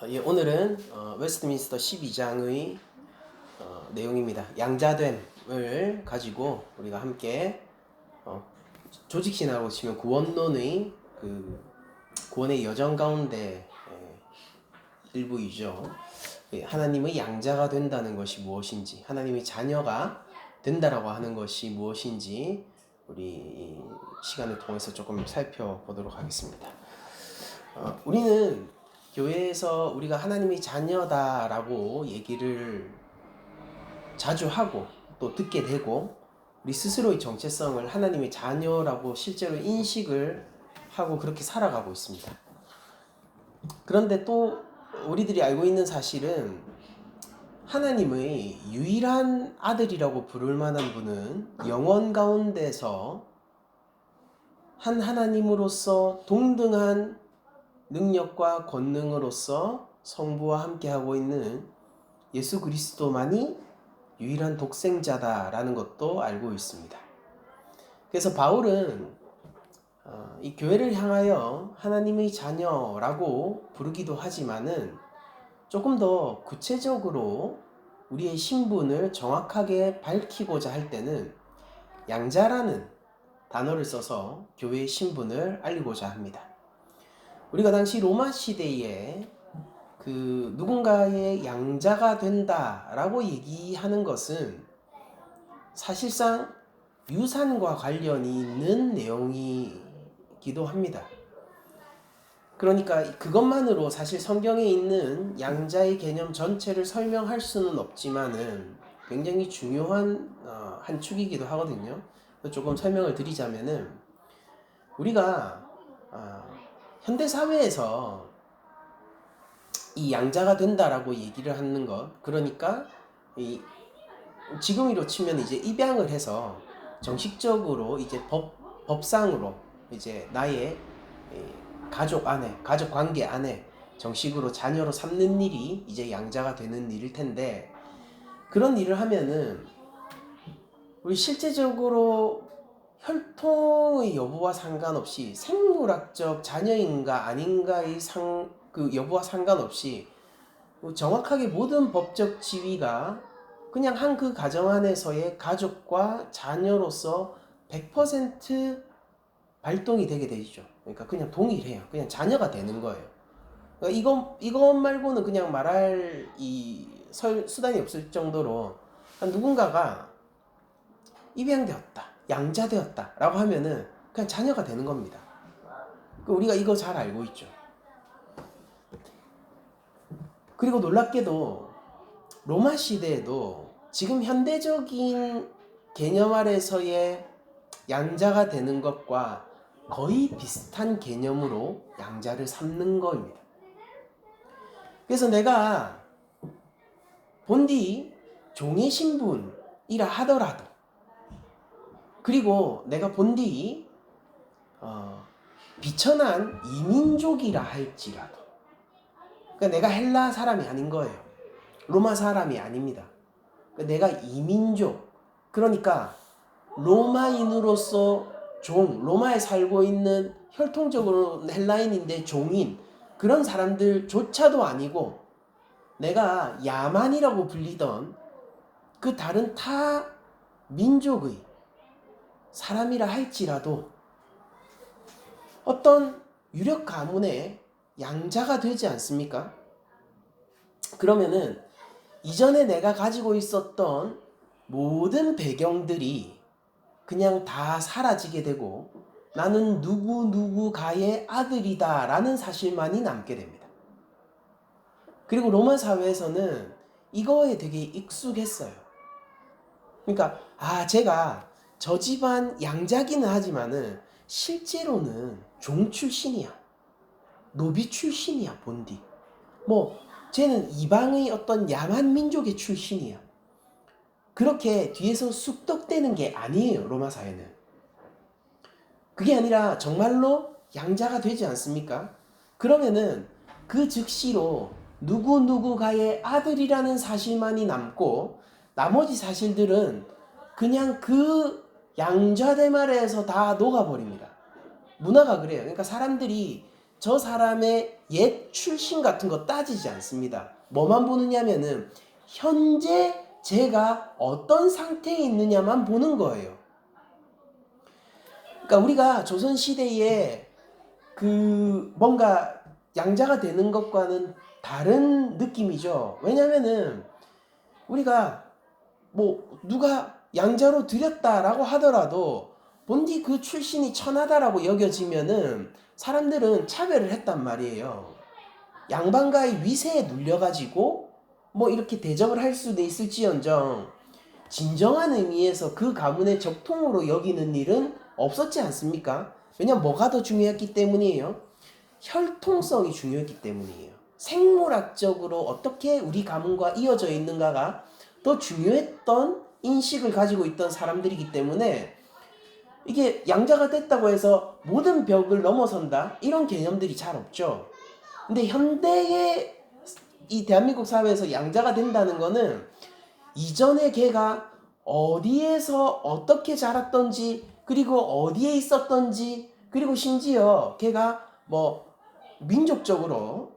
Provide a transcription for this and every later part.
오늘은 웨스트민스터 12장의 내용입니다. 양자됨을 가지고 우리가 함께 조직신학으로 치면 구원론의 구원의 여정 가운데 일부이죠. 하나님의 양자가 된다는 것이 무엇인지, 하나님의 자녀가 된다라고 하는 것이 무엇인지 우리 시간을 통해서 조금 살펴보도록 하겠습니다. 우리는 교회에서 우리가 하나님의 자녀다라고 얘기를 자주 하고 또 듣게 되고, 우리 스스로의 정체성을 하나님의 자녀라고 실제로 인식을 하고 그렇게 살아가고 있습니다. 그런데 또 우리들이 알고 있는 사실은 하나님의 유일한 아들이라고 부를 만한 분은 영원 가운데서 한 하나님으로서 동등한 능력과 권능으로서 성부와 함께하고 있는 예수 그리스도만이 유일한 독생자다라는 것도 알고 있습니다. 그래서 바울은 이 교회를 향하여 하나님의 자녀라고 부르기도 하지만은 조금 더 구체적으로 우리의 신분을 정확하게 밝히고자 할 때는 양자라는 단어를 써서 교회의 신분을 알리고자 합니다. 우리가 당시 로마 시대에 누군가의 양자가 된다라고 얘기하는 것은 사실상 유산과 관련이 있는 내용이기도 합니다. 그러니까 그것만으로 사실 성경에 있는 양자의 개념 전체를 설명할 수는 없지만은 굉장히 중요한 한 축이기도 하거든요. 조금 설명을 드리자면은 우리가 현대 사회에서 이 양자가 된다라고 얘기를 하는 것, 그러니까 지금으로 치면 이제 입양을 해서 정식적으로 이제 법상으로 이제 나의 가족 관계 안에 정식으로 자녀로 삼는 일이 이제 양자가 되는 일일 텐데, 그런 일을 하면은 우리 실제적으로 혈통의 여부와 상관없이 생물학적 자녀인가 아닌가의 여부와 상관없이 정확하게 모든 법적 지위가 그냥 한 그 가정 안에서의 가족과 자녀로서 100% 발동이 되게 되죠. 그러니까 그냥 동일해요. 그냥 자녀가 되는 거예요. 그러니까 이것 말고는 그냥 말할 수단이 없을 정도로 누군가가 입양되었다, 양자되었다 라고 하면은 그냥 자녀가 되는 겁니다. 우리가 이거 잘 알고 있죠. 그리고 놀랍게도 로마 시대에도 지금 현대적인 개념 아래서의 양자가 되는 것과 거의 비슷한 개념으로 양자를 삼는 겁니다. 그래서 내가 본디 종의 신분이라 하더라도, 그리고 내가 본디 비천한 이민족이라 할지라도, 그러니까 내가 헬라 사람이 아닌 거예요. 로마 사람이 아닙니다. 그러니까 내가 이민족, 그러니까 로마인으로서 로마에 살고 있는 혈통적으로 헬라인인데 종인 그런 사람들조차도 아니고, 내가 야만이라고 불리던 그 다른 타 민족의 사람이라 할지라도 어떤 유력 가문의 양자가 되지 않습니까? 그러면은 이전에 내가 가지고 있었던 모든 배경들이 그냥 다 사라지게 되고 나는 누구누구가의 아들이다 라는 사실만이 남게 됩니다. 그리고 로마 사회에서는 이거에 되게 익숙했어요. 그러니까 제가 저 집안 양자기는 하지만은 실제로는 종 출신이야, 노비 출신이야, 본디. 쟤는 이방의 어떤 야만 민족의 출신이야. 그렇게 뒤에서 쑥덕대는 게 아니에요, 로마 사회는. 그게 아니라 정말로 양자가 되지 않습니까? 그러면은 그 즉시로 누구누구가의 아들이라는 사실만이 남고, 나머지 사실들은 그냥 그 양자됨 아래에서 다 녹아버립니다. 문화가 그래요. 그러니까 사람들이 저 사람의 옛 출신 같은 거 따지지 않습니다. 뭐만 보느냐면은 현재 제가 어떤 상태에 있느냐만 보는 거예요. 그러니까 우리가 조선시대에 그 뭔가 양자가 되는 것과는 다른 느낌이죠. 왜냐면은 우리가 뭐 누가 양자로 들였다라고 하더라도 본디 그 출신이 천하다라고 여겨지면은 사람들은 차별을 했단 말이에요. 양반가의 위세에 눌려가지고 뭐 이렇게 대접을 할 수도 있을지언정 진정한 의미에서 그 가문의 적통으로 여기는 일은 없었지 않습니까? 왜냐면 뭐가 더 중요했기 때문이에요? 혈통성이 중요했기 때문이에요. 생물학적으로 어떻게 우리 가문과 이어져 있는가가 더 중요했던 인식을 가지고 있던 사람들이기 때문에 이게 양자가 됐다고 해서 모든 벽을 넘어선다? 이런 개념들이 잘 없죠. 근데 현대의 이 대한민국 사회에서 양자가 된다는 거는 이전에 걔가 어디에서 어떻게 자랐던지 그리고 어디에 있었던지 그리고 심지어 걔가 뭐 민족적으로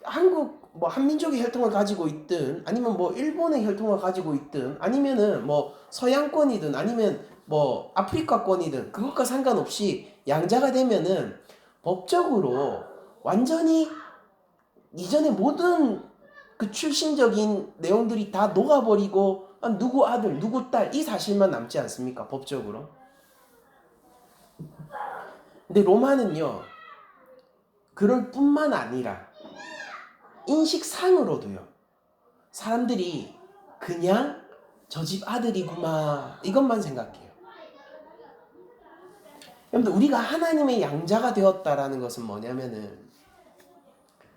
한국 뭐 한민족의 혈통을 가지고 있든 아니면 뭐 일본의 혈통을 가지고 있든 아니면은 뭐 서양권이든 아니면 뭐 아프리카권이든 그것과 상관없이 양자가 되면은 법적으로 완전히 이전의 모든 그 출신적인 내용들이 다 녹아버리고 누구 아들 누구 딸 이 사실만 남지 않습니까? 법적으로. 근데 로마는요 그럴 뿐만 아니라 인식상으로도요 사람들이 그냥 저 집 아들이구만 이것만 생각해요. 여러분들 우리가 하나님의 양자가 되었다라는 것은 뭐냐면은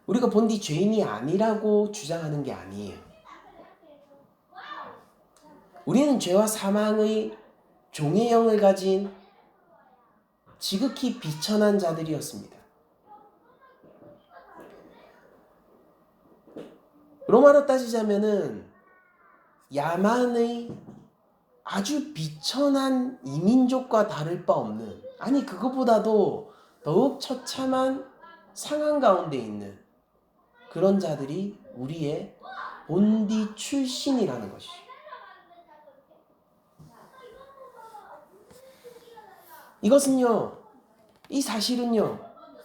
우리가 본디 죄인이 아니라고 주장하는 게 아니에요. 우리는 죄와 사망의 종의 영을 가진 지극히 비천한 자들이었습니다. 로마로 따지자면은 야만의 아주 비천한 이민족과 다를 바 없는 아니 그거보다도 더욱 처참한 상황 가운데 있는 그런 자들이 우리의 본디 출신이라는 것이죠. 이것은요, 이 사실은요,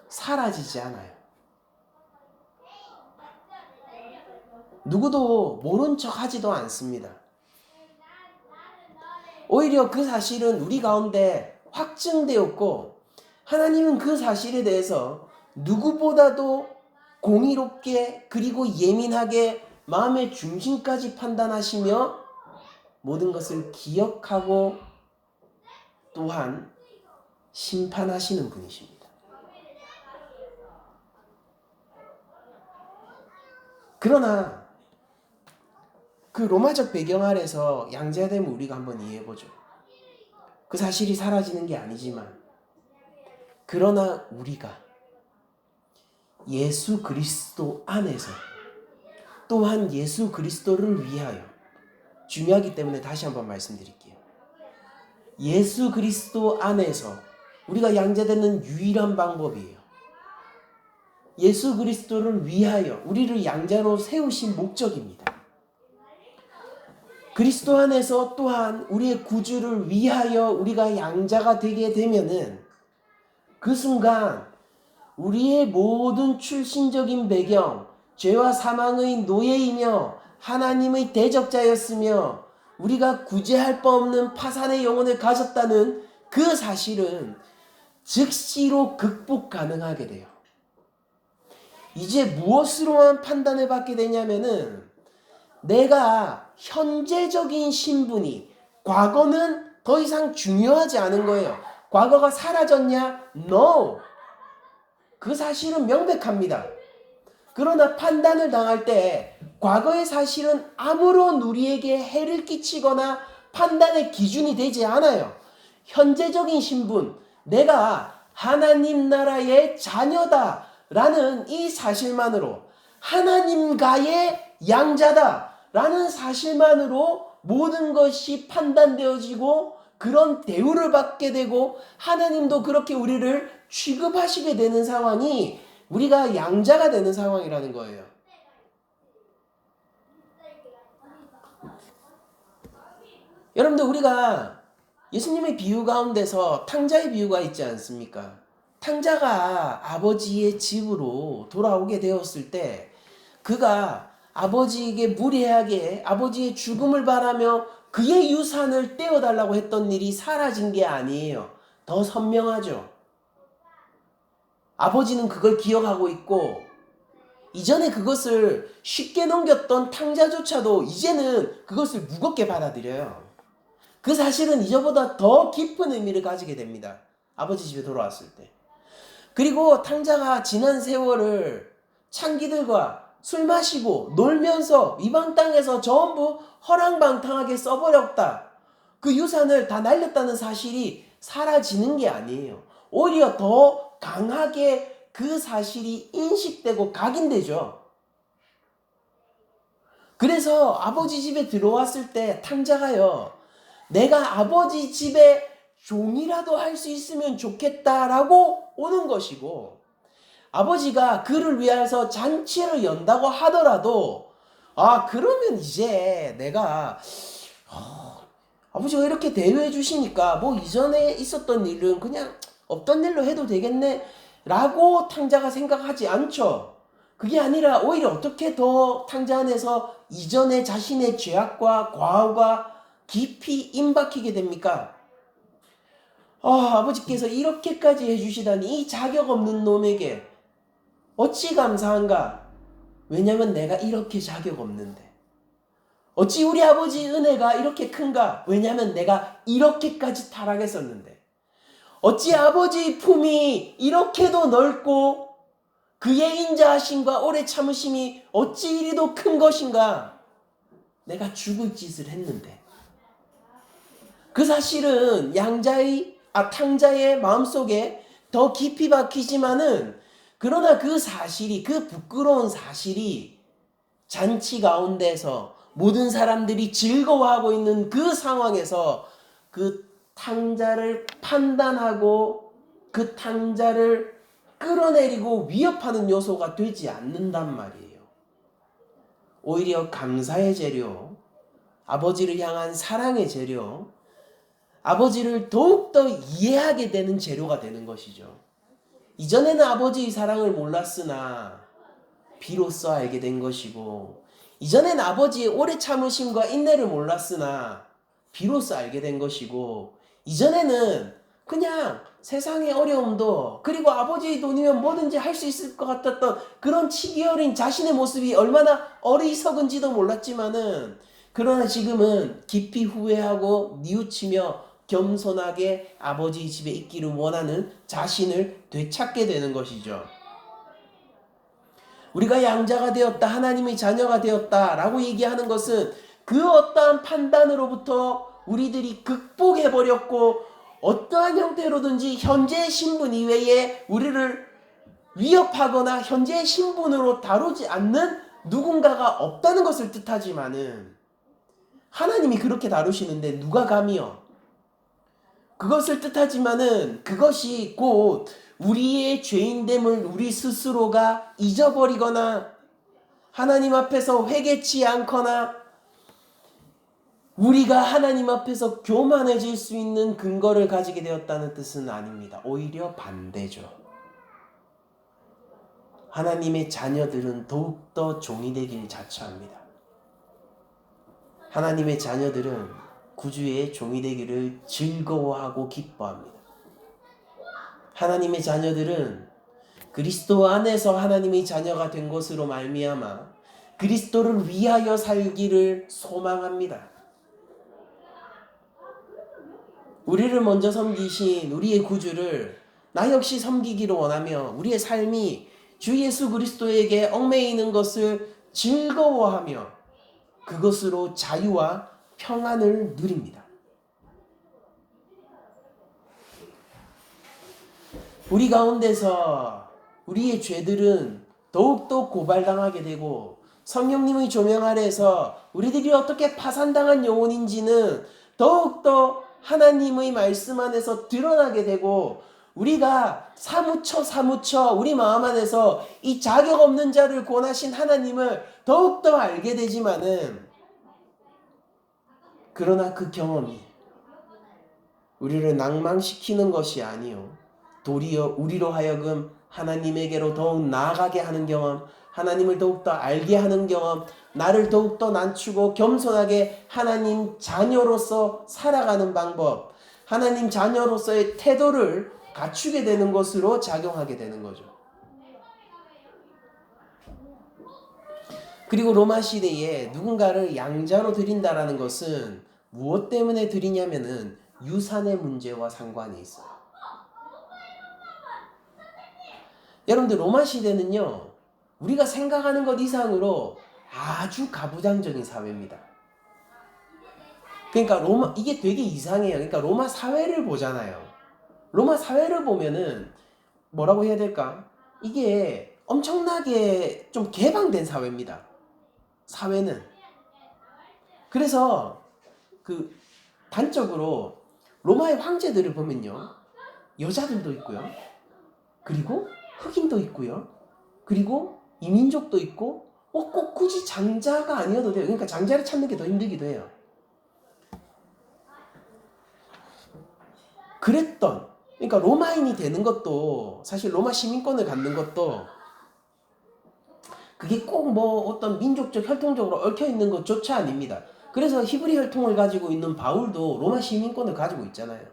사라지지 않아요. 누구도 모른 척 하지도 않습니다. 오히려 그 사실은 우리 가운데 확증되었고, 하나님은 그 사실에 대해서 누구보다도 공의롭게 그리고 예민하게 마음의 중심까지 판단하시며 모든 것을 기억하고 또한 심판하시는 분이십니다. 그러나 그 로마적 배경 아래서 양자됨을 우리가 한번 이해해보죠. 그 사실이 사라지는 게 아니지만 그러나 우리가 예수 그리스도 안에서 또한 예수 그리스도를 위하여 중요하기 때문에 다시 한번 말씀드릴게요. 예수 그리스도 안에서 우리가 양자되는 유일한 방법이에요. 예수 그리스도를 위하여 우리를 양자로 세우신 목적입니다. 그리스도 안에서 또한 우리의 구주를 위하여 우리가 양자가 되게 되면은 그 순간 우리의 모든 출신적인 배경, 죄와 사망의 노예이며 하나님의 대적자였으며 우리가 구제할 바 없는 파산의 영혼을 가졌다는 그 사실은 즉시로 극복 가능하게 돼요. 이제 무엇으로만 판단을 받게 되냐면은 내가 현재적인 신분이 과거는 더 이상 중요하지 않은 거예요. 과거가 사라졌냐? No. 그 사실은 명백합니다. 그러나 판단을 당할 때 과거의 사실은 아무런 우리에게 해를 끼치거나 판단의 기준이 되지 않아요. 현재적인 신분, 내가 하나님 나라의 자녀다라는 이 사실만으로 하나님과의 양자다라는 사실만으로 모든 것이 판단되어지고 그런 대우를 받게 되고 하나님도 그렇게 우리를 취급하시게 되는 상황이 우리가 양자가 되는 상황이라는 거예요. 여러분들 우리가 예수님의 비유 가운데서 탕자의 비유가 있지 않습니까? 탕자가 아버지의 집으로 돌아오게 되었을 때 그가 아버지에게 무례하게 아버지의 죽음을 바라며 그의 유산을 떼어달라고 했던 일이 사라진 게 아니에요. 더 선명하죠. 아버지는 그걸 기억하고 있고 이전에 그것을 쉽게 넘겼던 탕자조차도 이제는 그것을 무겁게 받아들여요. 그 사실은 이전보다 더 깊은 의미를 가지게 됩니다. 아버지 집에 돌아왔을 때. 그리고 탕자가 지난 세월을 창기들과 술 마시고 놀면서 이방 땅에서 전부 허랑방탕하게 써버렸다. 그 유산을 다 날렸다는 사실이 사라지는 게 아니에요. 오히려 더 강하게 그 사실이 인식되고 각인되죠. 그래서 아버지 집에 들어왔을 때 탕자가요. 내가 아버지 집에 종이라도 할 수 있으면 좋겠다라고 오는 것이고 아버지가 그를 위해서 잔치를 연다고 하더라도 그러면 이제 내가 아버지가 이렇게 대우해 주시니까 뭐 이전에 있었던 일은 그냥 없던 일로 해도 되겠네 라고 탕자가 생각하지 않죠. 그게 아니라 오히려 어떻게 더 탕자 안에서 이전에 자신의 죄악과 과오가 깊이 임박히게 됩니까? 아버지께서 이렇게까지 해주시다니 이 자격 없는 놈에게 어찌 감사한가? 왜냐면 내가 이렇게 자격 없는데. 어찌 우리 아버지 은혜가 이렇게 큰가? 왜냐면 내가 이렇게까지 타락했었는데. 어찌 아버지 품이 이렇게도 넓고 그의 인자하심과 오래 참으심이 어찌 이리도 큰 것인가? 내가 죽을 짓을 했는데. 그 사실은 탕자의 마음속에 더 깊이 박히지만은 그러나 그 사실이 그 부끄러운 사실이 잔치 가운데서 모든 사람들이 즐거워하고 있는 그 상황에서 그 탕자를 판단하고 그 탕자를 끌어내리고 위협하는 요소가 되지 않는단 말이에요. 오히려 감사의 재료, 아버지를 향한 사랑의 재료, 아버지를 더욱더 이해하게 되는 재료가 되는 것이죠. 이전에는 아버지의 사랑을 몰랐으나 비로소 알게 된 것이고 이전에는 아버지의 오래 참으심과 인내를 몰랐으나 비로소 알게 된 것이고 이전에는 그냥 세상의 어려움도 그리고 아버지의 돈이면 뭐든지 할 수 있을 것 같았던 그런 치기 어린 자신의 모습이 얼마나 어리석은지도 몰랐지만은 그러나 지금은 깊이 후회하고 뉘우치며 겸손하게 아버지 집에 있기를 원하는 자신을 되찾게 되는 것이죠. 우리가 양자가 되었다, 하나님의 자녀가 되었다 라고 얘기하는 것은 그 어떠한 판단으로부터 우리들이 극복해버렸고 어떠한 형태로든지 현재의 신분 이외에 우리를 위협하거나 현재의 신분으로 다루지 않는 누군가가 없다는 것을 뜻하지만은 하나님이 그렇게 다루시는데 누가 감히요? 그것을 뜻하지만은 그것이 곧 우리의 죄인됨을 우리 스스로가 잊어버리거나 하나님 앞에서 회개치 않거나 우리가 하나님 앞에서 교만해질 수 있는 근거를 가지게 되었다는 뜻은 아닙니다. 오히려 반대죠. 하나님의 자녀들은 더욱더 종이 되길 자처합니다. 하나님의 자녀들은 구주의 종이 되기를 즐거워하고 기뻐합니다. 하나님의 자녀들은 그리스도 안에서 하나님의 자녀가 된 것으로 말미암아 그리스도를 위하여 살기를 소망합니다. 우리를 먼저 섬기신 우리의 구주를 나 역시 섬기기를 원하며 우리의 삶이 주 예수 그리스도에게 얽매이는 것을 즐거워하며 그것으로 자유와 평안을 누립니다. 우리 가운데서 우리의 죄들은 더욱더 고발당하게 되고 성령님의 조명 아래서 우리들이 어떻게 파산당한 영혼인지는 더욱더 하나님의 말씀 안에서 드러나게 되고 우리가 사무쳐 우리 마음 안에서 이 자격 없는 자를 권하신 하나님을 더욱더 알게 되지만은, 그러나 그 경험이 우리를 낭망시키는 것이 아니요 도리어 우리로 하여금 하나님에게로 더욱 나아가게 하는 경험, 하나님을 더욱더 알게 하는 경험, 나를 더욱더 낮추고 겸손하게 하나님 자녀로서 살아가는 방법, 하나님 자녀로서의 태도를 갖추게 되는 것으로 작용하게 되는 거죠. 그리고 로마 시대에 누군가를 양자로 드린다라는 것은 무엇 때문에 드리냐면은 유산의 문제와 상관이 있어요. 여러분들, 로마 시대는요, 우리가 생각하는 것 이상으로 아주 가부장적인 사회입니다. 그러니까 이게 되게 이상해요. 그러니까 로마 사회를 보잖아요. 로마 사회를 보면은 뭐라고 해야 될까? 이게 엄청나게 좀 개방된 사회입니다. 사회는. 그래서 그 단적으로 로마의 황제들을 보면요, 여자들도 있고요, 그리고 흑인도 있고요, 그리고 이민족도 있고, 꼭 굳이 장자가 아니어도 돼요. 그러니까 장자를 찾는 게 더 힘들기도 해요. 그러니까 로마인이 되는 것도, 사실 로마 시민권을 갖는 것도 그게 꼭 뭐 어떤 민족적 혈통적으로 얽혀 있는 것조차 아닙니다. 그래서 히브리 혈통을 가지고 있는 바울도 로마 시민권을 가지고 있잖아요.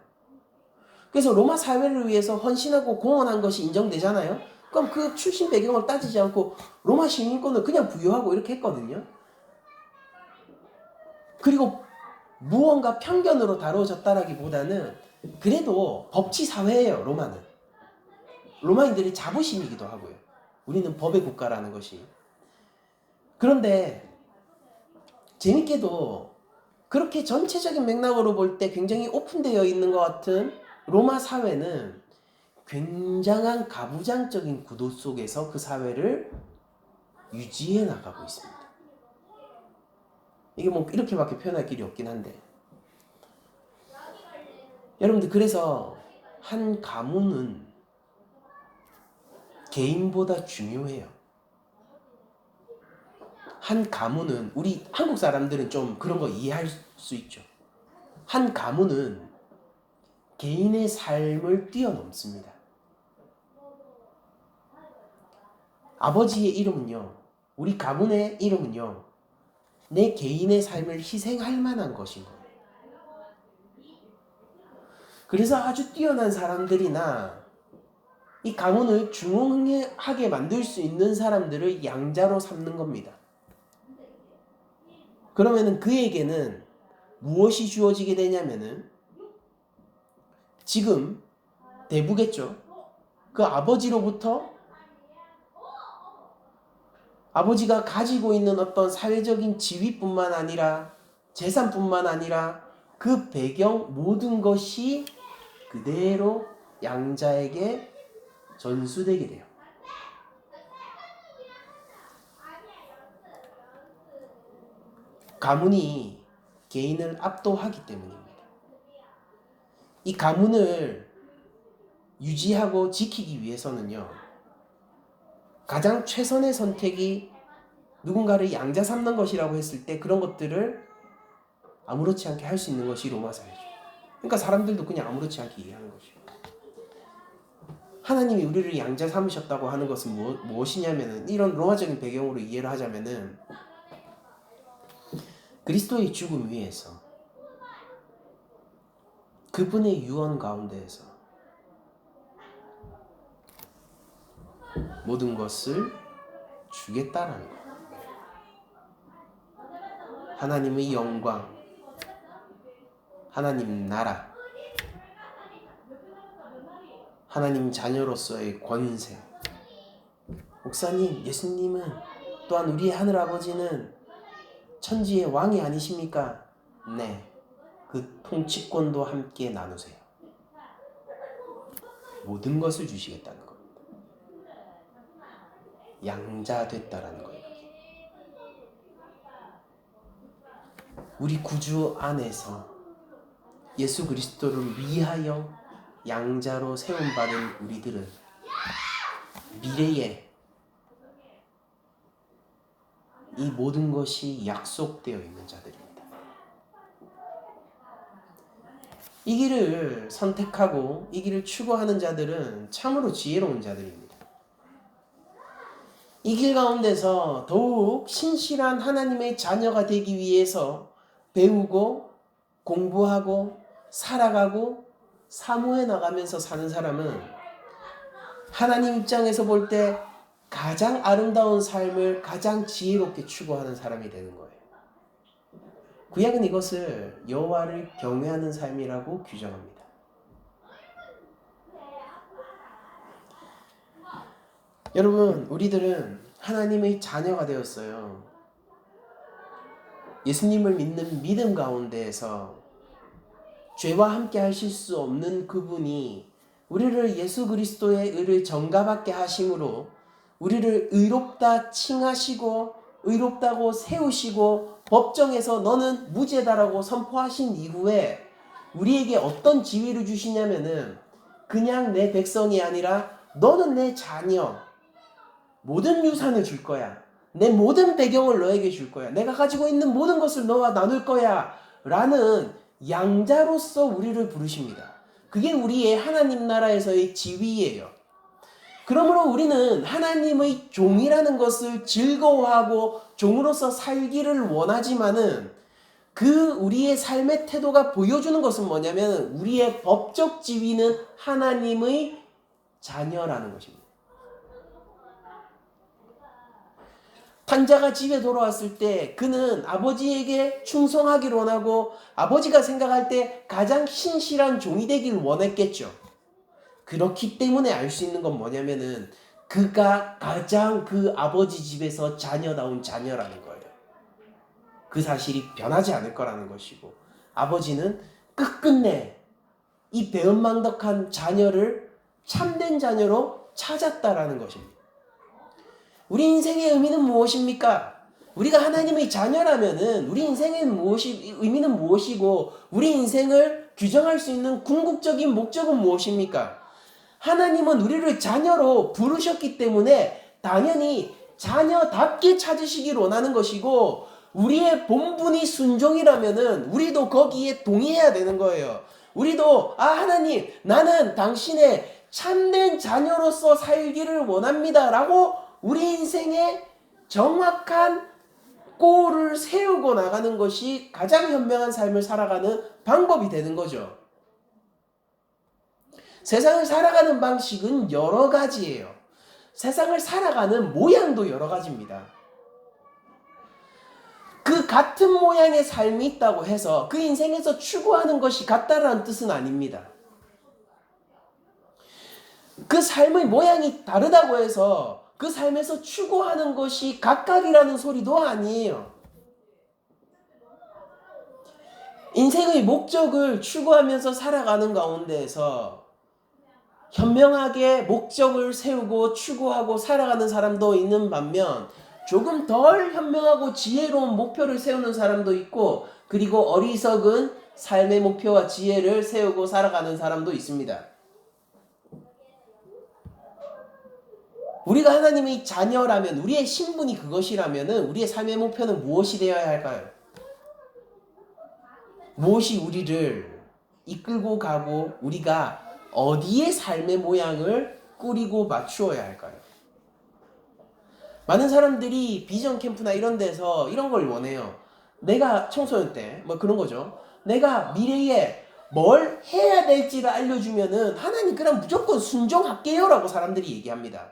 그래서 로마 사회를 위해서 헌신하고 공헌한 것이 인정되잖아요. 그럼 그 출신 배경을 따지지 않고 로마 시민권을 그냥 부여하고 이렇게 했거든요. 그리고 무언가 편견으로 다뤄졌다라기보다는 그래도 법치 사회예요, 로마는. 로마인들이 자부심이기도 하고요. 우리는 법의 국가라는 것이. 그런데 재밌게도 그렇게 전체적인 맥락으로 볼 때 굉장히 오픈되어 있는 것 같은 로마 사회는 굉장한 가부장적인 구도 속에서 그 사회를 유지해 나가고 있습니다. 이게 뭐 이렇게밖에 표현할 길이 없긴 한데, 여러분들, 그래서 한 가문은 개인보다 중요해요. 한 가문은, 우리 한국 사람들은 좀 그런 거 이해할 수 있죠. 한 가문은 개인의 삶을 뛰어넘습니다. 아버지의 이름은요, 우리 가문의 이름은요, 내 개인의 삶을 희생할 만한 것인 거예요. 그래서 아주 뛰어난 사람들이나 이 가문을 중흥하게 만들 수 있는 사람들을 양자로 삼는 겁니다. 그러면은 그에게는 무엇이 주어지게 되냐면은, 지금 대부겠죠. 그 아버지로부터, 아버지가 가지고 있는 어떤 사회적인 지위뿐만 아니라 재산뿐만 아니라 그 배경 모든 것이 그대로 양자에게 전수되게 돼요. 가문이 개인을 압도하기 때문입니다. 이 가문을 유지하고 지키기 위해서는요, 가장 최선의 선택이 누군가를 양자 삼는 것이라고 했을 때 그런 것들을 아무렇지 않게 할 수 있는 것이 로마 사회죠. 그러니까 사람들도 그냥 아무렇지 않게 이해하는 것이죠. 하나님이 우리를 양자 삼으셨다고 하는 것은 무엇이냐면은, 이런 로마적인 배경으로 이해를 하자면은, 그리스도의 죽음 위에서 그분의 유언 가운데에서 모든 것을 주겠다라는 것. 하나님의 영광, 하나님 나라, 하나님 자녀로서의 권세. 목사님, 예수님은, 또한 우리의 하늘아버지는 천지의 왕이 아니십니까? 네. 그 통치권도 함께 나누세요. 모든 것을 주시겠다는 겁니다. 양자됐다라는 거예요. 우리 구주 안에서 예수 그리스도를 위하여 양자로 세움받은 우리들은 미래에 이 모든 것이 약속되어 있는 자들입니다. 이 길을 선택하고 이 길을 추구하는 자들은 참으로 지혜로운 자들입니다. 이 길 가운데서 더욱 신실한 하나님의 자녀가 되기 위해서 배우고 공부하고 살아가고 사모해 나가면서 사는 사람은 하나님 입장에서 볼 때 가장 아름다운 삶을 가장 지혜롭게 추구하는 사람이 되는 거예요. 구약은 이것을 여호와를 경외하는 삶이라고 규정합니다. 여러분, 우리들은 하나님의 자녀가 되었어요. 예수님을 믿는 믿음 가운데에서 죄와 함께 하실 수 없는 그분이 우리를 예수 그리스도의 의를 전가받게 하심으로 우리를 의롭다 칭하시고 의롭다고 세우시고 법정에서 너는 무죄다라고 선포하신 이후에 우리에게 어떤 지위를 주시냐면은 그냥 내 백성이 아니라 너는 내 자녀, 모든 유산을 줄 거야. 내 모든 배경을 너에게 줄 거야. 내가 가지고 있는 모든 것을 너와 나눌 거야. 라는 양자로서 우리를 부르십니다. 그게 우리의 하나님 나라에서의 지위예요. 그러므로 우리는 하나님의 종이라는 것을 즐거워하고 종으로서 살기를 원하지만은 그 우리의 삶의 태도가 보여주는 것은 뭐냐면 우리의 법적 지위는 하나님의 자녀라는 것입니다. 탕자가 집에 돌아왔을 때 그는 아버지에게 충성하기를 원하고 아버지가 생각할 때 가장 신실한 종이 되기를 원했겠죠. 그렇기 때문에 알 수 있는 건 뭐냐면은 그가 가장 그 아버지 집에서 자녀다운 자녀라는 거예요. 그 사실이 변하지 않을 거라는 것이고 아버지는 끝끝내 이 배은망덕한 자녀를 참된 자녀로 찾았다라는 것입니다. 우리 인생의 의미는 무엇입니까? 우리가 하나님의 자녀라면은 우리 인생의 의미는 무엇이고 우리 인생을 규정할 수 있는 궁극적인 목적은 무엇입니까? 하나님은 우리를 자녀로 부르셨기 때문에 당연히 자녀답게 찾으시길 원하는 것이고 우리의 본분이 순종이라면은 우리도 거기에 동의해야 되는 거예요. 우리도 하나님 나는 당신의 참된 자녀로서 살기를 원합니다 라고 우리 인생에 정확한 골을 세우고 나가는 것이 가장 현명한 삶을 살아가는 방법이 되는 거죠. 세상을 살아가는 방식은 여러 가지예요. 세상을 살아가는 모양도 여러 가지입니다. 그 같은 모양의 삶이 있다고 해서 그 인생에서 추구하는 것이 같다라는 뜻은 아닙니다. 그 삶의 모양이 다르다고 해서 그 삶에서 추구하는 것이 각각이라는 소리도 아니에요. 인생의 목적을 추구하면서 살아가는 가운데에서 현명하게 목적을 세우고 추구하고 살아가는 사람도 있는 반면 조금 덜 현명하고 지혜로운 목표를 세우는 사람도 있고 그리고 어리석은 삶의 목표와 지혜를 세우고 살아가는 사람도 있습니다. 우리가 하나님의 자녀라면 우리의 신분이 그것이라면 우리의 삶의 목표는 무엇이 되어야 할까요? 무엇이 우리를 이끌고 가고 우리가 어디에 삶의 모양을 꾸리고 맞추어야 할까요? 많은 사람들이 비전 캠프나 이런 데서 이런 걸 원해요. 내가 청소년 때 뭐 그런 거죠. 내가 미래에 뭘 해야 될지를 알려주면은 하나님 그럼 무조건 순종할게요 라고 사람들이 얘기합니다.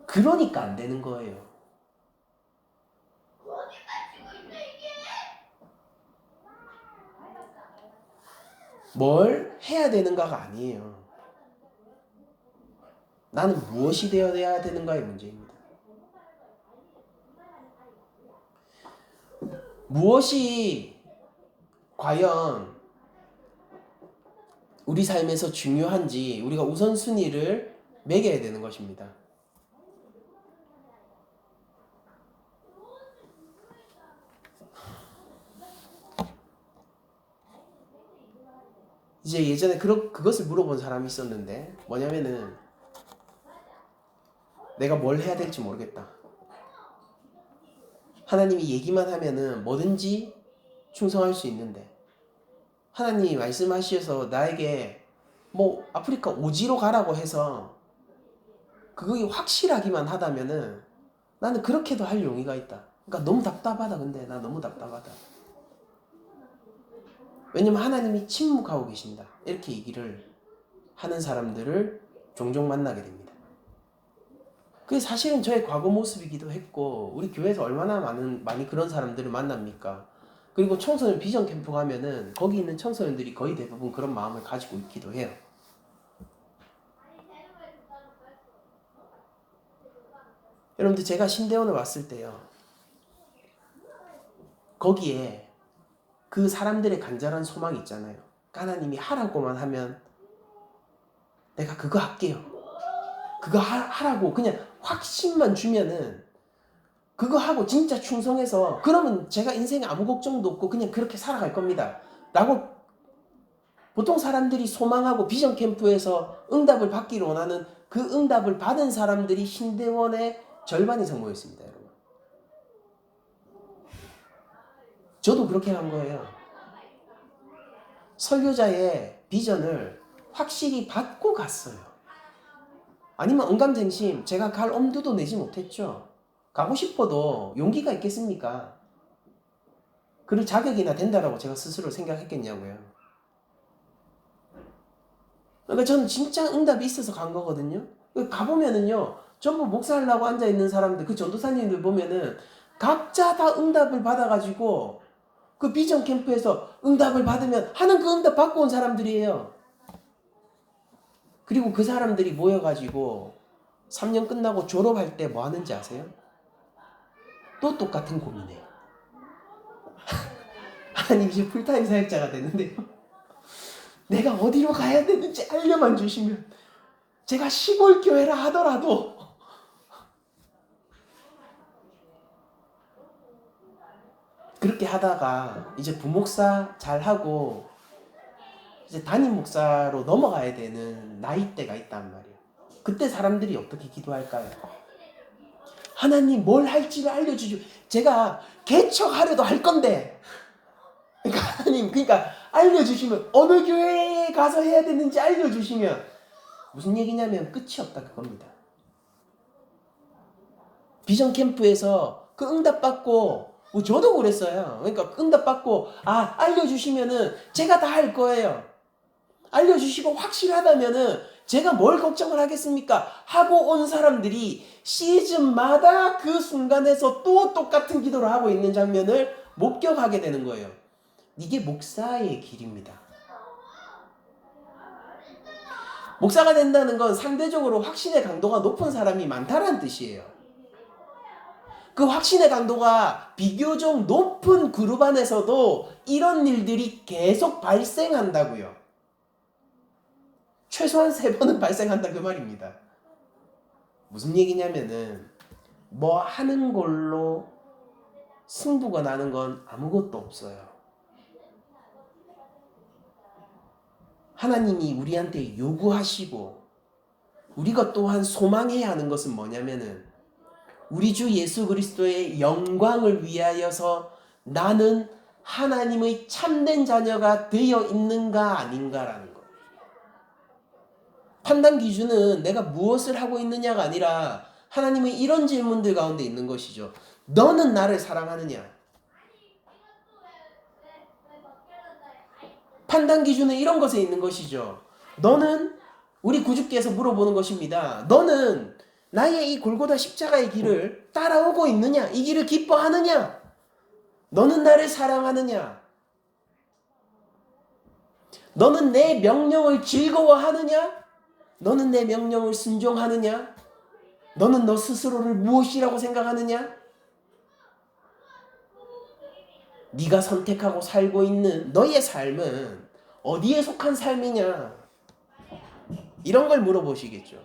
그러니까 안 되는 거예요. 뭘 해야 되는가가 아니에요. 나는 무엇이 되어야 되는가의 문제입니다. 무엇이 과연 우리 삶에서 중요한지 우리가 우선순위를 매겨야 되는 것입니다. 이제 예전에 그것을 물어본 사람이 있었는데 뭐냐면은 내가 뭘 해야 될지 모르겠다. 하나님이 얘기만 하면은 뭐든지 충성할 수 있는데 하나님이 말씀하셔서 나에게 뭐 아프리카 오지로 가라고 해서 그게 확실하기만 하다면은 나는 그렇게도 할 용의가 있다. 그러니까 너무 답답하다. 근데 나 너무 답답하다. 왜냐면 하나님이 침묵하고 계신다. 이렇게 얘기를 하는 사람들을 종종 만나게 됩니다. 그게 사실은 저의 과거 모습이기도 했고 우리 교회에서 얼마나 많이 그런 사람들을 만납니까? 그리고 청소년 비전 캠프 가면은 거기 있는 청소년들이 거의 대부분 그런 마음을 가지고 있기도 해요. 여러분들 제가 신대원을 왔을 때요. 거기에 그 사람들의 간절한 소망이 있잖아요. 하나님이 하라고만 하면 내가 그거 할게요. 그거 하라고 그냥 확신만 주면은 그거 하고 진짜 충성해서 그러면 제가 인생에 아무 걱정도 없고 그냥 그렇게 살아갈 겁니다. 라고 보통 사람들이 소망하고 비전 캠프에서 응답을 받기를 원하는 그 응답을 받은 사람들이 신대원의 절반 이상 모였습니다. 여러분. 저도 그렇게 한 거예요. 설교자의 비전을 확실히 받고 갔어요. 아니면 언감쟁심 제가 갈 엄두도 내지 못했죠. 가고 싶어도 용기가 있겠습니까? 그럴 자격이나 된다라고 제가 스스로 생각했겠냐고요. 그러니까 저는 진짜 응답이 있어서 간 거거든요. 가보면은요, 전부 목사하려고 앉아있는 사람들, 그 전도사님들 보면은 각자 다 응답을 받아가지고 그 비전 캠프에서 응답을 받으면 하는 그 응답 받고 온 사람들이에요. 그리고 그 사람들이 모여가지고 3년 끝나고 졸업할 때 뭐 하는지 아세요? 또 똑같은 고민해요. 하나님 이제 풀타임 사역자가 되는데요. 내가 어디로 가야 되는지 알려만 주시면 제가 시골 교회라 하더라도 그렇게 하다가 이제 부목사 잘하고 이제 담임 목사로 넘어가야 되는 나이대가 있단 말이에요. 그때 사람들이 어떻게 기도할까요? 하나님 뭘 할지를 알려주시오. 제가 개척하려도 할 건데 그러니까 하나님 그러니까 알려주시면 어느 교회에 가서 해야 되는지 알려주시면 무슨 얘기냐면 끝이 없다 그겁니다. 비전 캠프에서 그 응답 받고 뭐 저도 그랬어요. 그러니까 응답 받고 알려주시면은 제가 다 할 거예요. 알려주시고 확실하다면은 제가 뭘 걱정을 하겠습니까? 하고 온 사람들이 시즌마다 그 순간에서 또 똑같은 기도를 하고 있는 장면을 목격하게 되는 거예요. 이게 목사의 길입니다. 목사가 된다는 건 상대적으로 확신의 강도가 높은 사람이 많다는 뜻이에요. 그 확신의 강도가 비교적 높은 그룹 안에서도 이런 일들이 계속 발생한다고요. 최소한 3번은 발생한다 그 말입니다. 무슨 얘기냐면은 뭐 하는 걸로 승부가 나는 건 아무것도 없어요. 하나님이 우리한테 요구하시고 우리가 또한 소망해야 하는 것은 뭐냐면은 우리 주 예수 그리스도의 영광을 위하여서 나는 하나님의 참된 자녀가 되어 있는가 아닌가라는 것. 판단 기준은 내가 무엇을 하고 있느냐가 아니라 하나님의 이런 질문들 가운데 있는 것이죠. 너는 나를 사랑하느냐? 판단 기준은 이런 것에 있는 것이죠. 너는 우리 구주께서 물어보는 것입니다. 너는 나의 이 골고다 십자가의 길을 따라오고 있느냐? 이 길을 기뻐하느냐? 너는 나를 사랑하느냐? 너는 내 명령을 즐거워하느냐? 너는 내 명령을 순종하느냐? 너는 너 스스로를 무엇이라고 생각하느냐? 네가 선택하고 살고 있는 너의 삶은 어디에 속한 삶이냐? 이런 걸 물어보시겠죠.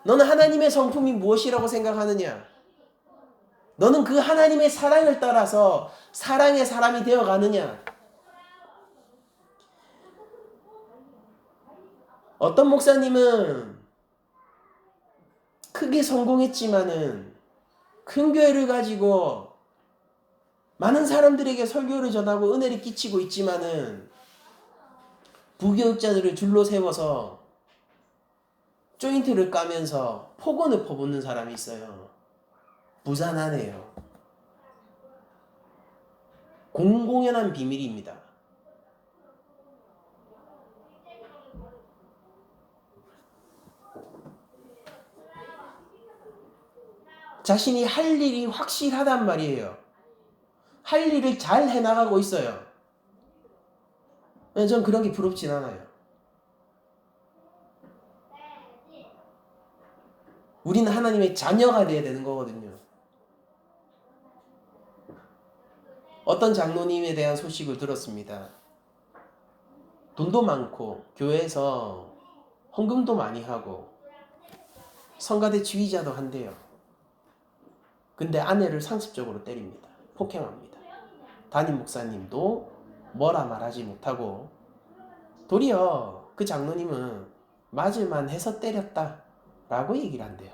너는 하나님의 성품이 무엇이라고 생각하느냐? 너는 그 하나님의 사랑을 따라서 사랑의 사람이 되어가느냐? 어떤 목사님은 크게 성공했지만은 큰 교회를 가지고 많은 사람들에게 설교를 전하고 은혜를 끼치고 있지만은 부교육자들을 줄로 세워서 조인트를 까면서 폭언을 퍼붓는 사람이 있어요. 부산하네요. 공공연한 비밀입니다. 자신이 할 일이 확실하단 말이에요. 할 일을 잘 해나가고 있어요. 전 그런 게 부럽진 않아요. 우리는 하나님의 자녀가 돼야 되는 거거든요. 어떤 장로님에 대한 소식을 들었습니다. 돈도 많고 교회에서 헌금도 많이 하고 성가대 지휘자도 한대요. 근데 아내를 상습적으로 때립니다. 폭행합니다. 담임 목사님도 뭐라 말하지 못하고 도리어 그 장로님은 맞을만 해서 때렸다 라고 얘기를 한대요.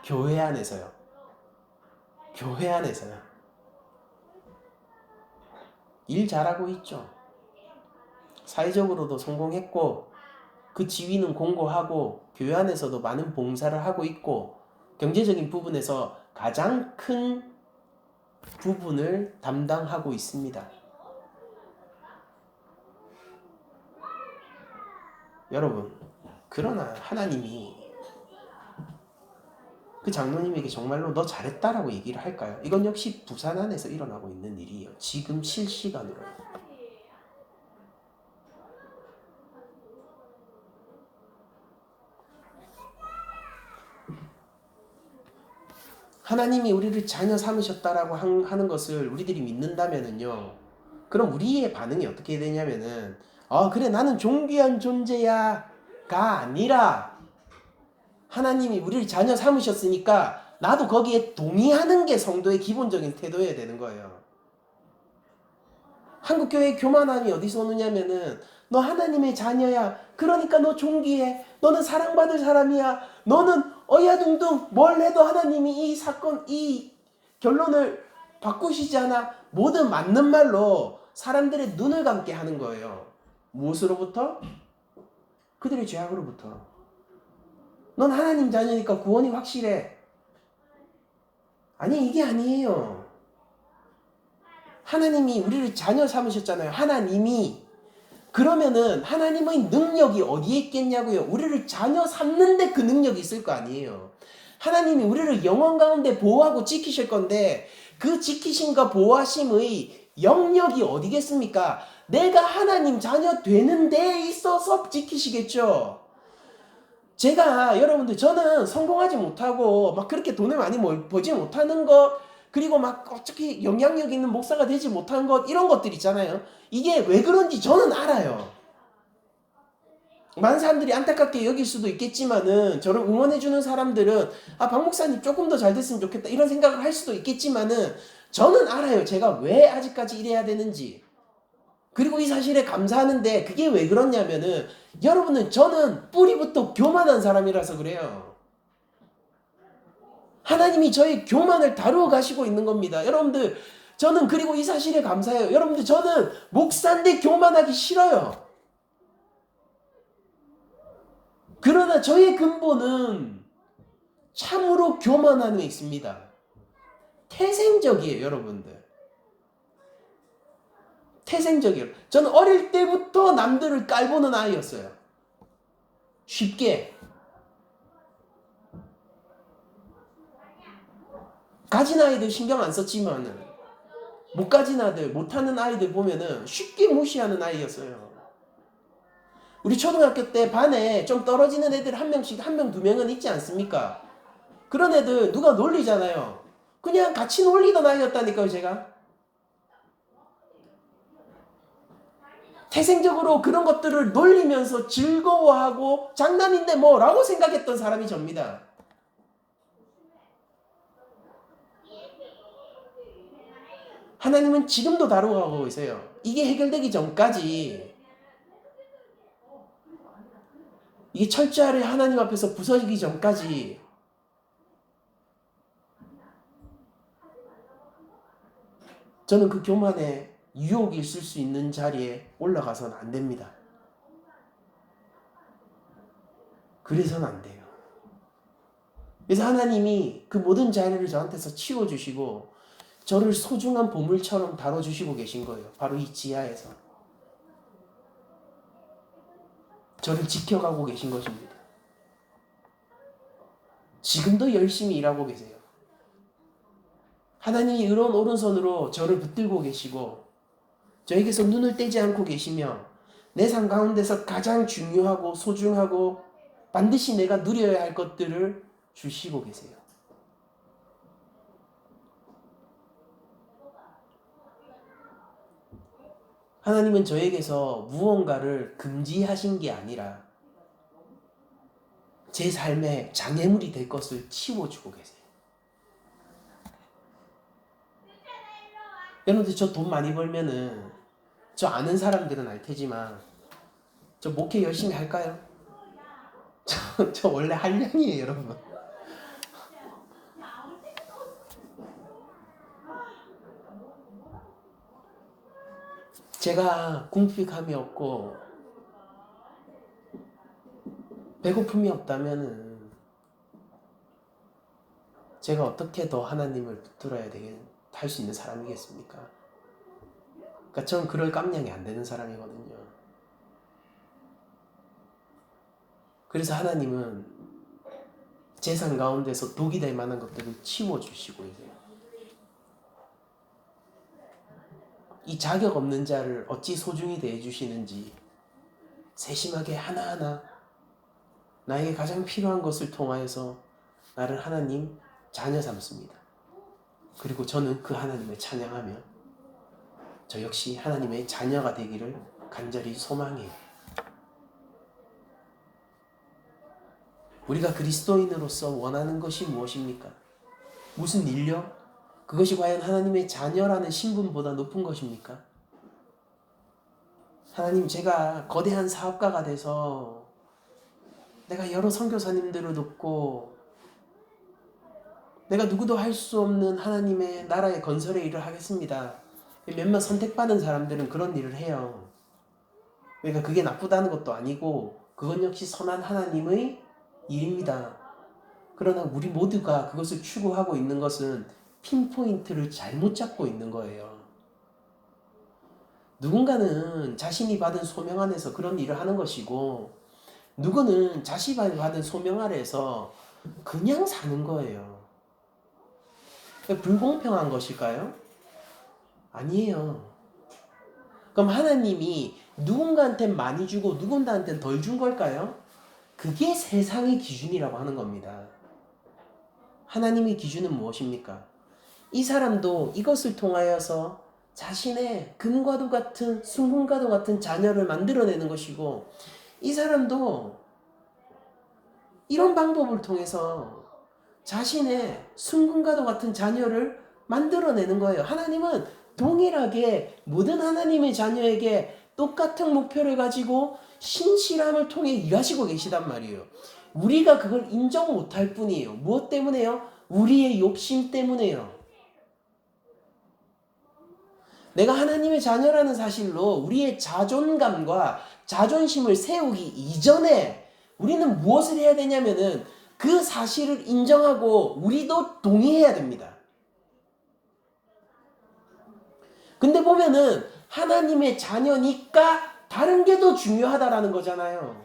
교회 안에서요. 교회 안에서요. 일 잘하고 있죠. 사회적으로도 성공했고 그 지위는 공고하고 교회 안에서도 많은 봉사를 하고 있고 경제적인 부분에서 가장 큰 부분을 담당하고 있습니다. 여러분, 그러나 하나님이 그 장로님에게 정말로 너 잘했다라고 얘기를 할까요? 이건 역시 부산 안에서 일어나고 있는 일이에요. 지금 실시간으로. 하나님이 우리를 자녀 삼으셨다라고 하는 것을 우리들이 믿는다면은요. 그럼 우리의 반응이 어떻게 되냐면은 그래 나는 존귀한 존재야가 아니라 하나님이 우리를 자녀 삼으셨으니까 나도 거기에 동의하는 게 성도의 기본적인 태도여야 되는 거예요. 한국교회의 교만함이 어디서 오느냐면은 너 하나님의 자녀야. 그러니까 너 존귀해. 너는 사랑받을 사람이야. 너는 어야둥둥 뭘 해도 하나님이 이 사건, 이 결론을 바꾸시지 않아. 모든 맞는 말로 사람들의 눈을 감게 하는 거예요. 무엇으로부터? 그들의 죄악으로부터. 넌 하나님 자녀니까 구원이 확실해. 아니 이게 아니에요. 하나님이 우리를 자녀 삼으셨잖아요. 하나님이. 그러면은 하나님의 능력이 어디에 있겠냐고요. 우리를 자녀 삼는데 그 능력이 있을 거 아니에요. 하나님이 우리를 영원 가운데 보호하고 지키실 건데 그 지키심과 보호하심의 영역이 어디겠습니까? 내가 하나님 자녀 되는 데에 있어서 지키시겠죠. 제가 여러분들 저는 성공하지 못하고 막 그렇게 돈을 많이 벌지 못하는 것 그리고 막 어떻게 영향력 있는 목사가 되지 못한 것 이런 것들 있잖아요. 이게 왜 그런지 저는 알아요. 많은 사람들이 안타깝게 여길 수도 있겠지만은 저를 응원해주는 사람들은 박 목사님 조금 더 잘 됐으면 좋겠다 이런 생각을 할 수도 있겠지만은 저는 알아요. 제가 왜 아직까지 이래야 되는지. 그리고 이 사실에 감사하는데 그게 왜 그렇냐면은 여러분은 저는 뿌리부터 교만한 사람이라서 그래요. 하나님이 저의 교만을 다루어 가시고 있는 겁니다. 여러분들 저는 그리고 이 사실에 감사해요. 여러분들 저는 목사인데 교만하기 싫어요. 그러나 저의 근본은 참으로 교만함에 있습니다. 태생적이에요, 여러분들. 태생적이에요. 저는 어릴 때부터 남들을 깔보는 아이였어요. 쉽게. 가진 아이들 신경 안 썼지만은 못 가진 아이들, 못하는 아이들 보면은 쉽게 무시하는 아이였어요. 우리 초등학교 때 반에 좀 떨어지는 애들 한 명씩, 한 명, 두 명은 있지 않습니까? 그런 애들 누가 놀리잖아요. 그냥 같이 놀리던 아이였다니까요, 제가. 태생적으로 그런 것들을 놀리면서 즐거워하고 장난인데 뭐라고 생각했던 사람이 접니다. 하나님은 지금도 다루고 계세요. 이게 해결되기 전까지 이게 철저하게 하나님 앞에서 부서지기 전까지 저는 그 교만에 유혹이 있을 수 있는 자리에 올라가서는 안 됩니다. 그래서는 안 돼요. 그래서 하나님이 그 모든 자리를 저한테서 치워주시고 저를 소중한 보물처럼 다뤄주시고 계신 거예요. 바로 이 지하에서. 저를 지켜가고 계신 것입니다. 지금도 열심히 일하고 계세요. 하나님이 의로운 오른손으로 저를 붙들고 계시고 저에게서 눈을 떼지 않고 계시며 내 삶 가운데서 가장 중요하고 소중하고 반드시 내가 누려야 할 것들을 주시고 계세요. 하나님은 저에게서 무언가를 금지하신 게 아니라 제 삶에 장애물이 될 것을 치워주고 계세요. 여러분들 저 돈 많이 벌면은 저 아는 사람들은 알 테지만 저 목회 열심히 할까요? 저 원래 한량이에요, 여러분. 제가 궁핍함이 없고 배고픔이 없다면은 제가 어떻게 더 하나님을 붙들어야 되게 할 수 있는 사람이겠습니까? 그러니까 저는 그럴 깜냥이 안 되는 사람이거든요. 그래서 하나님은 제 삶 가운데서 독이 될 만한 것들을 치워주시고 계세요. 이 자격 없는 자를 어찌 소중히 대해주시는지 세심하게 하나하나 나에게 가장 필요한 것을 통하여서 나를 하나님 자녀 삼습니다. 그리고 저는 그 하나님을 찬양하며 저 역시 하나님의 자녀가 되기를 간절히 소망해요. 우리가 그리스도인으로서 원하는 것이 무엇입니까? 무슨 일력? 그것이 과연 하나님의 자녀라는 신분보다 높은 것입니까? 하나님, 제가 거대한 사업가가 돼서 내가 여러 선교사님들을 돕고 내가 누구도 할 수 없는 하나님의 나라의 건설의 일을 하겠습니다. 몇몇 선택받은 사람들은 그런 일을 해요. 그러니까 그게 나쁘다는 것도 아니고 그건 역시 선한 하나님의 일입니다. 그러나 우리 모두가 그것을 추구하고 있는 것은 핀포인트를 잘못 잡고 있는 거예요. 누군가는 자신이 받은 소명 안에서 그런 일을 하는 것이고 누구는 자신이 받은 소명 아래에서 그냥 사는 거예요. 불공평한 것일까요? 아니에요. 그럼 하나님이 누군가한테 많이 주고 누군가한테 덜 준 걸까요? 그게 세상의 기준이라고 하는 겁니다. 하나님의 기준은 무엇입니까? 이 사람도 이것을 통하여서 자신의 금과도 같은 순금과도 같은 자녀를 만들어내는 것이고 이 사람도 이런 방법을 통해서 자신의 순금과도 같은 자녀를 만들어내는 거예요. 하나님은 동일하게 모든 하나님의 자녀에게 똑같은 목표를 가지고 신실함을 통해 일하시고 계시단 말이에요. 우리가 그걸 인정 못할 뿐이에요. 무엇 때문에요? 우리의 욕심 때문에요. 내가 하나님의 자녀라는 사실로 우리의 자존감과 자존심을 세우기 이전에 우리는 무엇을 해야 되냐면은 그 사실을 인정하고 우리도 동의해야 됩니다. 근데 보면은 하나님의 자녀니까 다른 게 더 중요하다라는 거잖아요.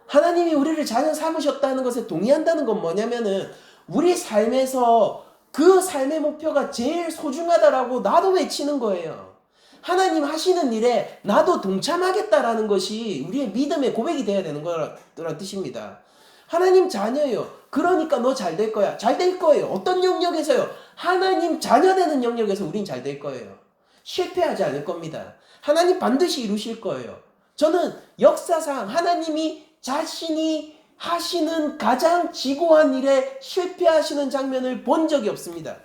하나님이 우리를 자녀 삼으셨다는 것에 동의한다는 건 뭐냐면은 우리 삶에서 그 삶의 목표가 제일 소중하다라고 나도 외치는 거예요. 하나님 하시는 일에 나도 동참하겠다라는 것이 우리의 믿음의 고백이 돼야 되는 거라는 뜻입니다. 하나님 자녀예요. 그러니까 너 잘 될 거야. 잘 될 거예요. 어떤 영역에서요? 하나님 자녀 되는 영역에서 우린 잘 될 거예요. 실패하지 않을 겁니다. 하나님 반드시 이루실 거예요. 저는 역사상 하나님이 자신이 하시는 가장 지고한 일에 실패하시는 장면을 본 적이 없습니다.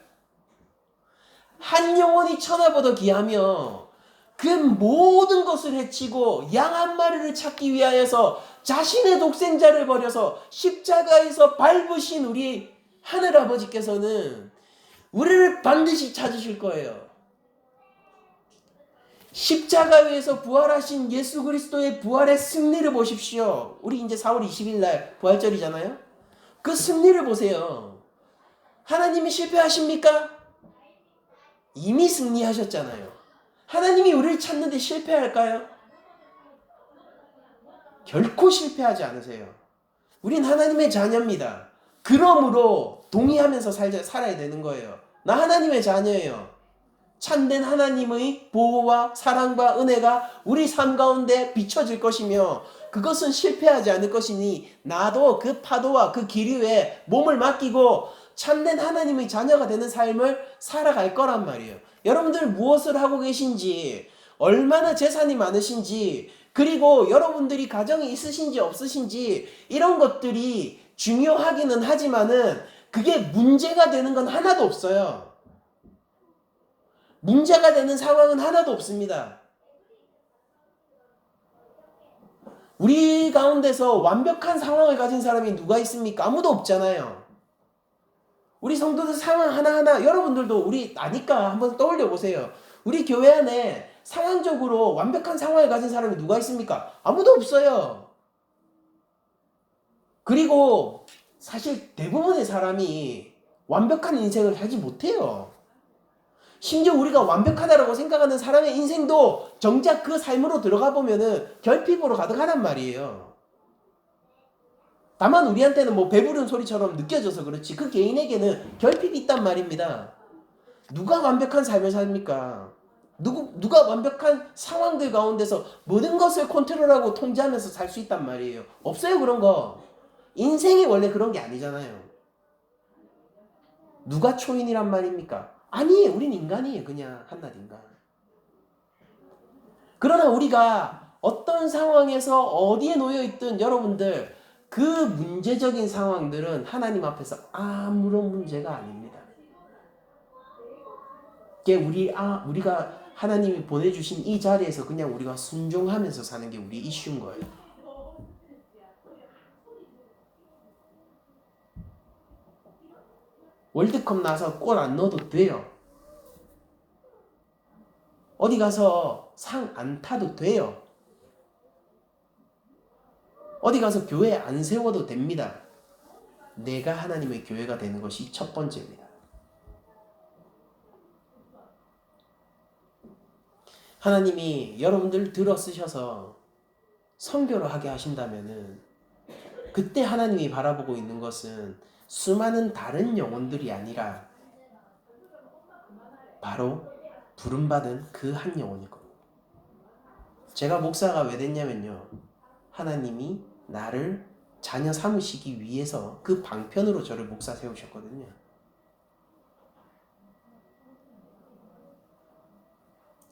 한 영혼이 천하보다 귀하며 그 모든 것을 해치고 양 한 마리를 찾기 위하여서 자신의 독생자를 버려서 십자가에서 밟으신 우리 하늘아버지께서는 우리를 반드시 찾으실 거예요. 십자가 위에서 부활하신 예수 그리스도의 부활의 승리를 보십시오. 우리 이제 4월 20일 날 부활절이잖아요. 그 승리를 보세요. 하나님이 실패하십니까? 이미 승리하셨잖아요. 하나님이 우리를 찾는데 실패할까요? 결코 실패하지 않으세요. 우린 하나님의 자녀입니다. 그러므로 동의하면서 살아야 되는 거예요. 나 하나님의 자녀예요. 참된 하나님의 보호와 사랑과 은혜가 우리 삶 가운데 비춰질 것이며 그것은 실패하지 않을 것이니 나도 그 파도와 그 기류에 몸을 맡기고 참된 하나님의 자녀가 되는 삶을 살아갈 거란 말이에요. 여러분들 무엇을 하고 계신지, 얼마나 재산이 많으신지, 그리고 여러분들이 가정이 있으신지 없으신지 이런 것들이 중요하기는 하지만은 그게 문제가 되는 건 하나도 없어요. 문제가 되는 상황은 하나도 없습니다. 우리 가운데서 완벽한 상황을 가진 사람이 누가 있습니까? 아무도 없잖아요. 우리 성도들 상황 하나하나 여러분들도 우리 아니까 한번 떠올려 보세요. 우리 교회 안에 상황적으로 완벽한 상황을 가진 사람이 누가 있습니까? 아무도 없어요. 그리고 사실 대부분의 사람이 완벽한 인생을 살지 못해요. 심지어 우리가 완벽하다라고 생각하는 사람의 인생도 정작 그 삶으로 들어가 보면은 결핍으로 가득하단 말이에요. 다만 우리한테는 뭐 배부른 소리처럼 느껴져서 그렇지 그 개인에게는 결핍이 있단 말입니다. 누가 완벽한 삶을 삽니까? 누가 완벽한 상황들 가운데서 모든 것을 컨트롤하고 통제하면서 살 수 있단 말이에요. 없어요 그런 거. 인생이 원래 그런 게 아니잖아요. 누가 초인이란 말입니까? 아니, 우린 인간이에요. 그냥 한낱 인간. 그러나 우리가 어떤 상황에서 어디에 놓여있든 여러분들 그 문제적인 상황들은 하나님 앞에서 아무런 문제가 아닙니다. 우리가 하나님이 보내주신 이 자리에서 그냥 우리가 순종하면서 사는 게 우리 이슈인 거예요. 월드컵 나서 골 안 넣어도 돼요. 어디 가서 상 안 타도 돼요. 어디 가서 교회 안 세워도 됩니다. 내가 하나님의 교회가 되는 것이 첫 번째입니다. 하나님이 여러분들 들어 쓰셔서 선교를 하게 하신다면은 그때 하나님이 바라보고 있는 것은 수많은 다른 영혼들이 아니라 바로 부름받은 그 한 영혼일 겁니다. 제가 목사가 왜 됐냐면요. 하나님이 나를 자녀 삼으시기 위해서 그 방편으로 저를 목사 세우셨거든요.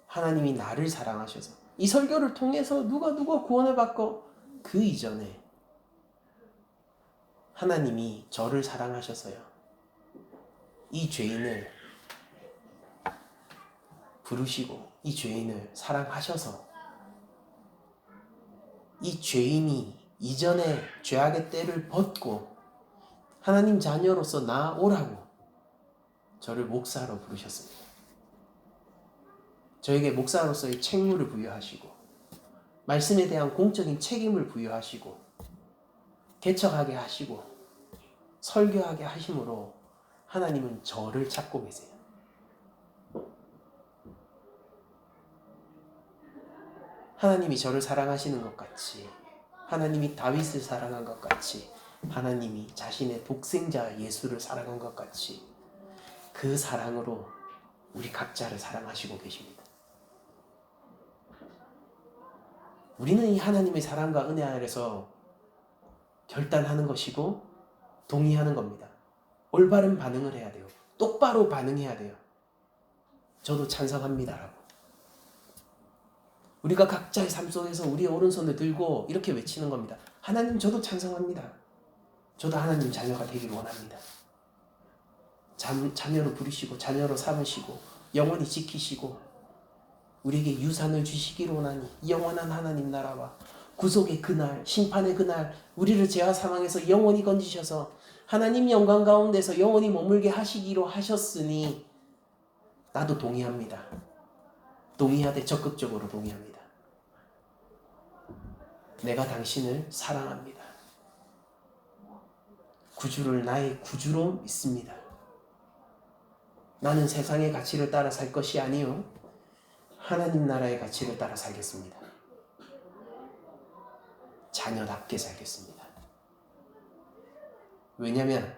하나님이 나를 사랑하셔서 이 설교를 통해서 누가 구원을 받고 그 이전에 하나님이 저를 사랑하셔서요. 이 죄인을 부르시고 이 죄인을 사랑하셔서 이 죄인이 이전에 죄악의 때를 벗고 하나님 자녀로서 나오라고 저를 목사로 부르셨습니다. 저에게 목사로서의 책무를 부여하시고 말씀에 대한 공적인 책임을 부여하시고 개척하게 하시고 설교하게 하심으로 하나님은 저를 찾고 계세요. 하나님이 저를 사랑하시는 것 같이 하나님이 다윗을 사랑한 것 같이 하나님이 자신의 독생자 예수를 사랑한 것 같이 그 사랑으로 우리 각자를 사랑하시고 계십니다. 우리는 이 하나님의 사랑과 은혜 아래서 결단하는 것이고 동의하는 겁니다. 올바른 반응을 해야 돼요. 똑바로 반응해야 돼요. 저도 찬성합니다라고. 우리가 각자의 삶 속에서 우리의 오른손을 들고 이렇게 외치는 겁니다. 하나님 저도 찬성합니다. 저도 하나님 자녀가 되기를 원합니다. 자녀로 부르시고 자녀로 삼으시고 영원히 지키시고 우리에게 유산을 주시기로 하나니 영원한 하나님 나라와 구속의 그날, 심판의 그날 우리를 죄와 사망에서 영원히 건지셔서 하나님 영광 가운데서 영원히 머물게 하시기로 하셨으니 나도 동의합니다. 동의하되 적극적으로 동의합니다. 내가 당신을 사랑합니다. 구주를 나의 구주로 믿습니다. 나는 세상의 가치를 따라 살 것이 아니요 하나님 나라의 가치를 따라 살겠습니다. 자녀답게 살겠습니다. 왜냐하면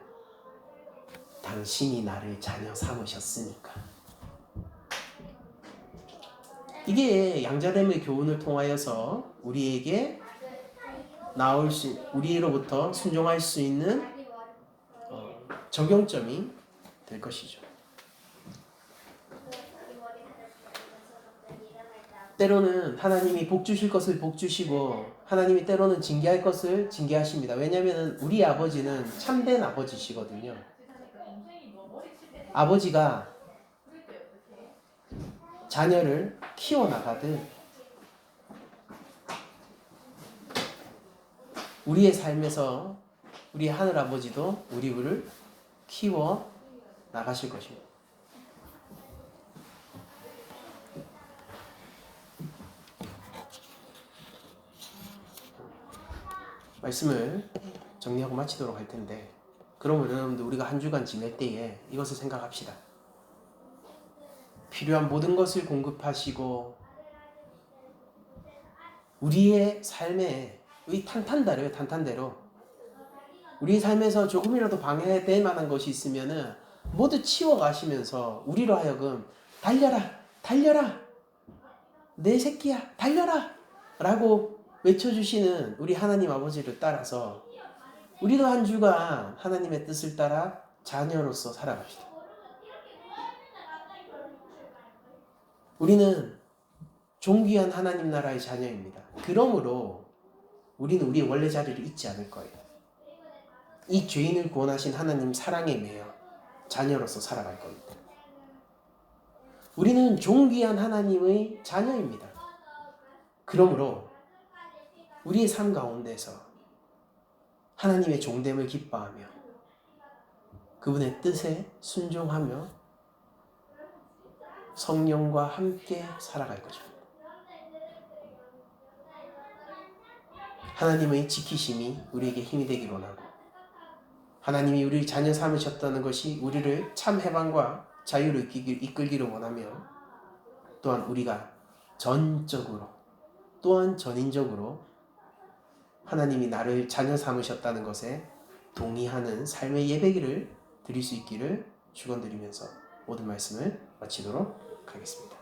당신이 나를 자녀 삼으셨으니까. 이게 양자됨의 교훈을 통하여서 우리에게 우리로부터 순종할 수 있는 적용점이 될 것이죠. 때로는 하나님이 복 주실 것을 복 주시고 하나님이 때로는 징계할 것을 징계하십니다. 왜냐하면 우리 아버지는 참된 아버지시거든요. 아버지가 자녀를 키워나가듯 우리의 삶에서 우리 하늘아버지도 우리를 키워 나가실 것입니다. 말씀을 정리하고 마치도록 할 텐데, 그러면 여러분들 우리가 한 주간 지낼 때에 이것을 생각합시다. 필요한 모든 것을 공급하시고 우리의 삶에 탄탄대로 우리 삶에서 조금이라도 방해될 만한 것이 있으면은 모두 치워가시면서 우리로 하여금 달려라 내 새끼야 달려라 라고 외쳐주시는 우리 하나님 아버지를 따라서 우리도 한 주간 하나님의 뜻을 따라 자녀로서 살아갑시다. 우리는 존귀한 하나님 나라의 자녀입니다. 그러므로 우리는 우리의 원래 자리를 잊지 않을 거예요. 이 죄인을 구원하신 하나님 사랑에 매여 자녀로서 살아갈 겁니다. 우리는 존귀한 하나님의 자녀입니다. 그러므로 우리의 삶 가운데서 하나님의 종됨을 기뻐하며 그분의 뜻에 순종하며 성령과 함께 살아갈 것입니다. 하나님의 지키심이 우리에게 힘이 되기를 원하고 하나님이 우리를 자녀 삼으셨다는 것이 우리를 참 해방과 자유로 이끌기를 원하며 또한 우리가 전인적으로 하나님이 나를 자녀 삼으셨다는 것에 동의하는 삶의 예배기를 드릴 수 있기를 축원드리면서 모든 말씀을 마치도록 하겠습니다.